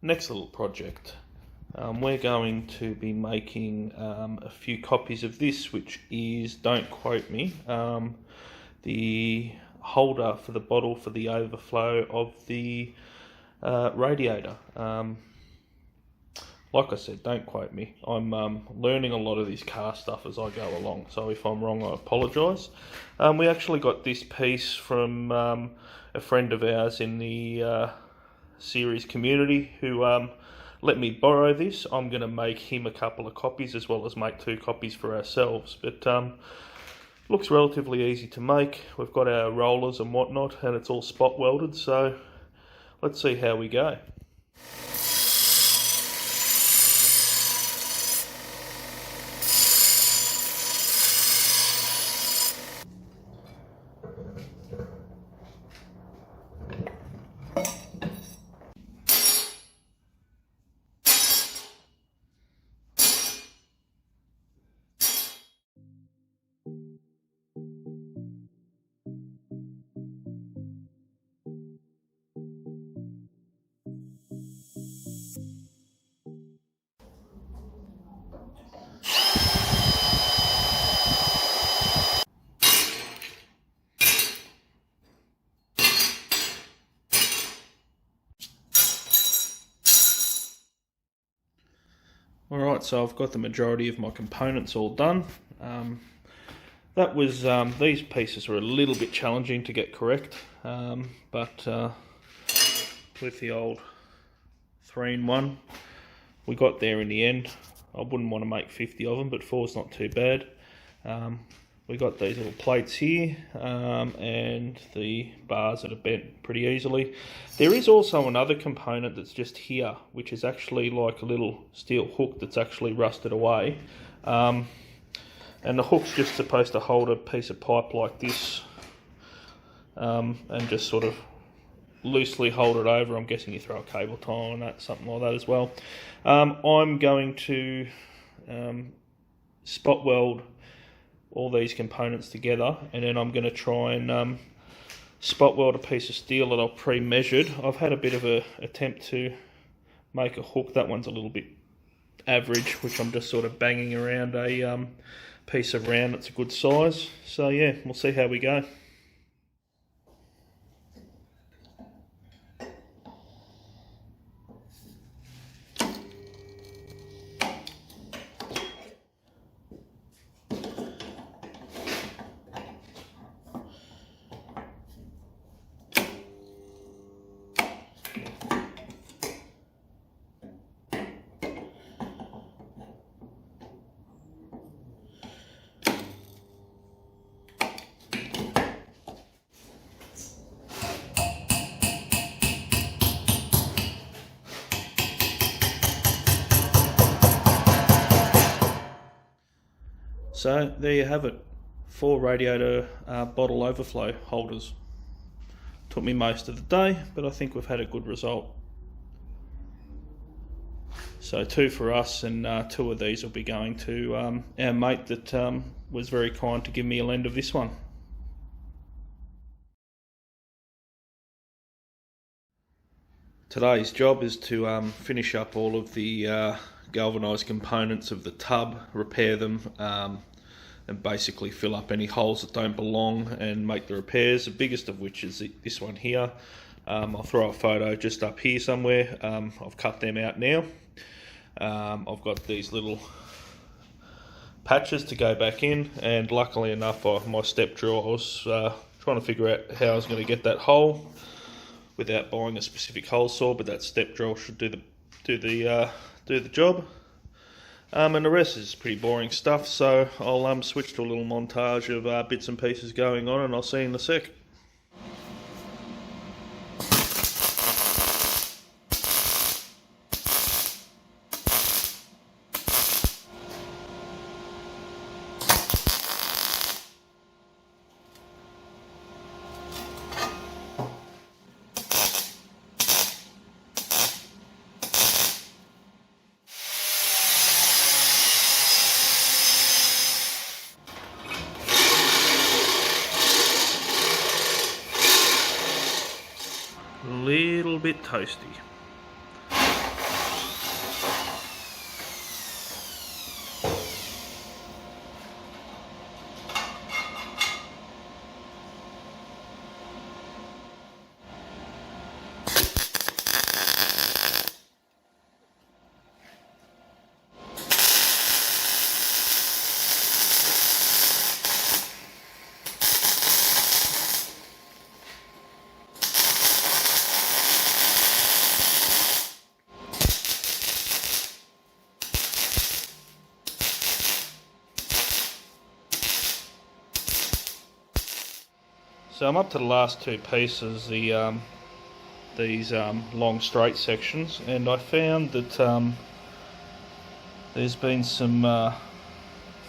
Next little project. We're going to be making a few copies of this, which is, don't quote me, the holder for the bottle for the overflow of the radiator. Like I said, don't quote me. I'm learning a lot of this car stuff as I go along, so if I'm wrong, I apologise. We actually got this piece from a friend of ours in the series community who let me borrow this. I'm going to make him a couple of copies as well as make 2 copies for ourselves. But looks relatively easy to make. We've got our rollers and whatnot, and it's all spot welded, so let's see how we go. Alright, so I've got the majority of my components all done. These pieces were a little bit challenging to get correct, but with the old 3-in-1, we got there in the end. I wouldn't want to make 50 of them, but 4's not too bad. We got these little plates here, and the bars that are bent pretty easily. There is also another component that's just here, which is actually like a little steel hook that's actually rusted away. And the hook's just supposed to hold a piece of pipe like this, and just sort of loosely hold it over. I'm guessing you throw a cable tie on that, something like that as well. I'm going to spot weld all these components together, and then I'm going to try and spot weld a piece of steel that I've pre-measured. I've had a bit of an attempt to make a hook. That one's a little bit average, which I'm just sort of banging around a piece of round that's a good size. So yeah, we'll see how we go. So there you have it, 4 radiator bottle overflow holders. Took me most of the day, but I think we've had a good result. So 2 for us, and 2 of these will be going to our mate that was very kind to give me a lend of this one. Today's job is to finish up all of the galvanised components of the tub, repair them, and basically fill up any holes that don't belong and make the repairs, the biggest of which is this one here. I'll throw a photo just up here somewhere. I've cut them out now. I've got these little patches to go back in, and luckily enough, my step drill, I was trying to figure out how I was going to get that hole without buying a specific hole saw, but that step drill should do the job. And the rest is pretty boring stuff, so I'll switch to a little montage of bits and pieces going on, and I'll see you in a sec. Little bit toasty. So I'm up to the last two pieces, these long straight sections, and I found that there's been some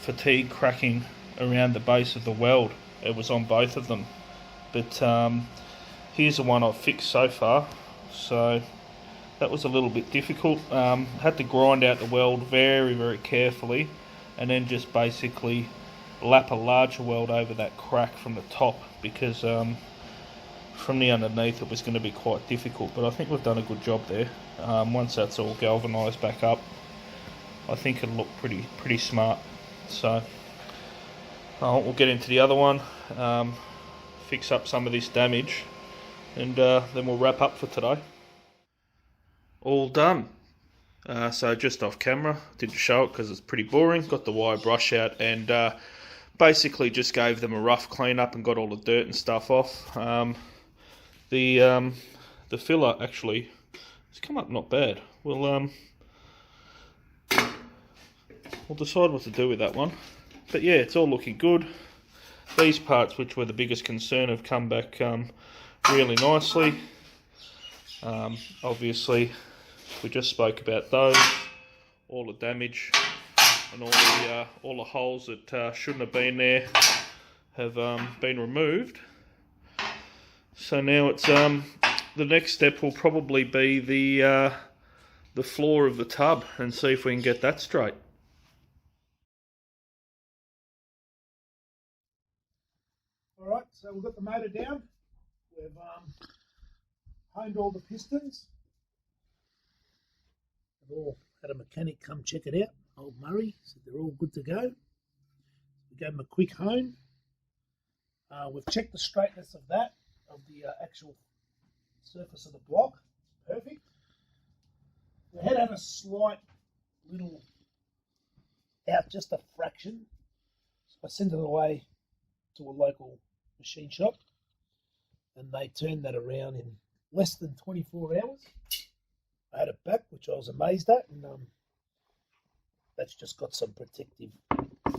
fatigue cracking around the base of the weld. It was on both of them, but here's the one I've fixed so far. So that was a little bit difficult. Had to grind out the weld very, very carefully, and then just basically lap a larger weld over that crack from the top, because from the underneath it was going to be quite difficult. But I think we've done a good job there. Once that's all galvanised back up, I think it'll look pretty smart. So we'll get into the other one, fix up some of this damage, and then we'll wrap up for today. All done. So just off camera, didn't show it because it's pretty boring. Got the wire brush out and basically just gave them a rough clean up and got all the dirt and stuff off. The filler actually has come up not bad. We'll decide what to do with that one. But yeah, it's all looking good. These parts, which were the biggest concern, have come back really nicely. Obviously, we just spoke about those. All the damage and all the holes that shouldn't have been there have been removed. So now it's the next step will probably be the floor of the tub, and see if we can get that straight. Alright, so we've got the motor down. We've honed all the pistons. We've all had a mechanic come check it out. Old Murray said they're all good to go. We gave them a quick hone. We've checked the straightness of the actual surface of the block. Perfect. We had a slight little out, just a fraction. So I sent it away to a local machine shop, and they turned that around in less than 24 hours. I had it back, which I was amazed at, and that's just got some protective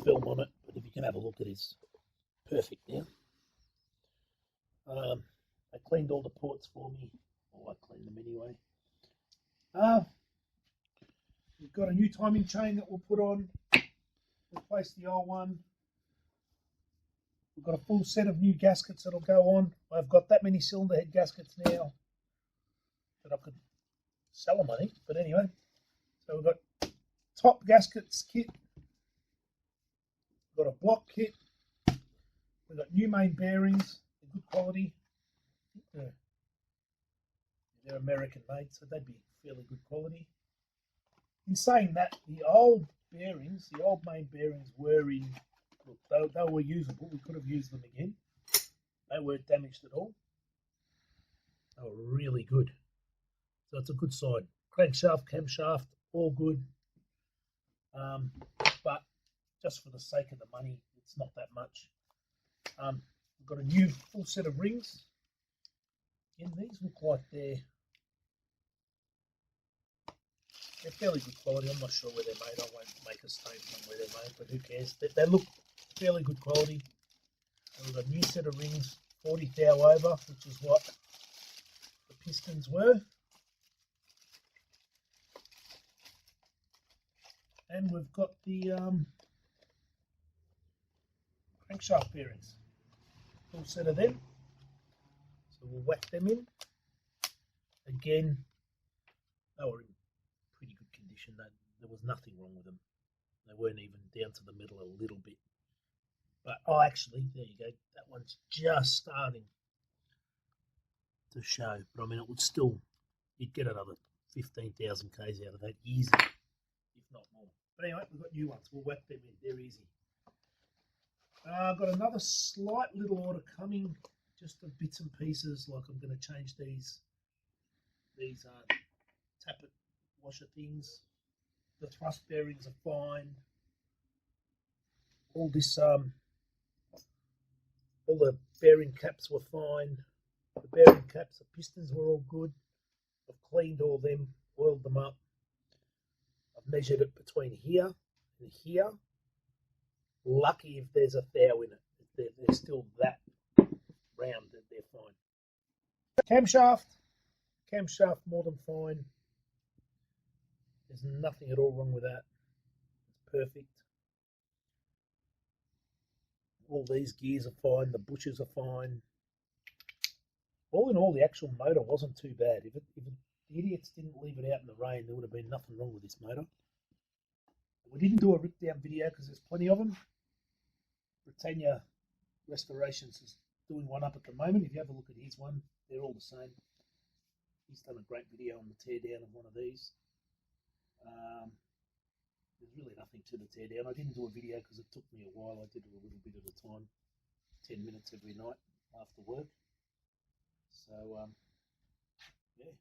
film on it, but if you can have a look, it is perfect now. They cleaned all the ports for me. I cleaned them anyway. We've got a new timing chain that we'll put on, replace the old one. We've got a full set of new gaskets that'll go on. I've got that many cylinder head gaskets now that I could sell them, I think. But anyway, so we've got top gaskets kit. We've got a block kit. We've got new main bearings, they're good quality. They're American made, so they'd be fairly good quality. In saying that, the old bearings, the old main bearings were in, look, they were usable. We could have used them again. They weren't damaged at all. They were really good. So it's a good side. Crankshaft, camshaft, all good. But just for the sake of the money, it's not that much. We've got a new full set of rings. And these look like they're fairly good quality. I'm not sure where they're made. I won't make a statement on where they're made, but who cares? They look fairly good quality. And we've got a new set of rings, 40 thou over, which is what the pistons were. And we've got the crankshaft bearings, full set of them. So we'll whack them in. Again, they were in pretty good condition. There was nothing wrong with them. They weren't even down to the middle a little bit. But, oh, actually, there you go. That one's just starting to show. But, I mean, it would still, you'd get another 15,000 Ks out of that easy, if not more. But anyway, we've got new ones. We'll whack them in. They're easy. I've got another slight little order coming, just of bits and pieces. Like I'm going to change these tappet washer things. The thrust bearings are fine. All this, all the bearing caps were fine. The bearing caps, the pistons were all good. I've cleaned all them, oiled them up. I've measured it between here and here. Lucky if there's a thou in it. They're still that round. Camshaft more than fine. There's nothing at all wrong with that. It's perfect. All these gears are fine. The bushes are fine. All in all, the actual motor wasn't too bad. If the idiots didn't leave it out in the rain, there would have been nothing wrong with this motor. We didn't do a rip down video because there's plenty of them. Britannia Restorations is doing one up at the moment. If you have a look at his one, they're all the same. He's done a great video on the teardown of one of these. There's really nothing to the teardown. I didn't do a video because it took me a while. I did it a little bit at a time, 10 minutes every night after work. So, yeah.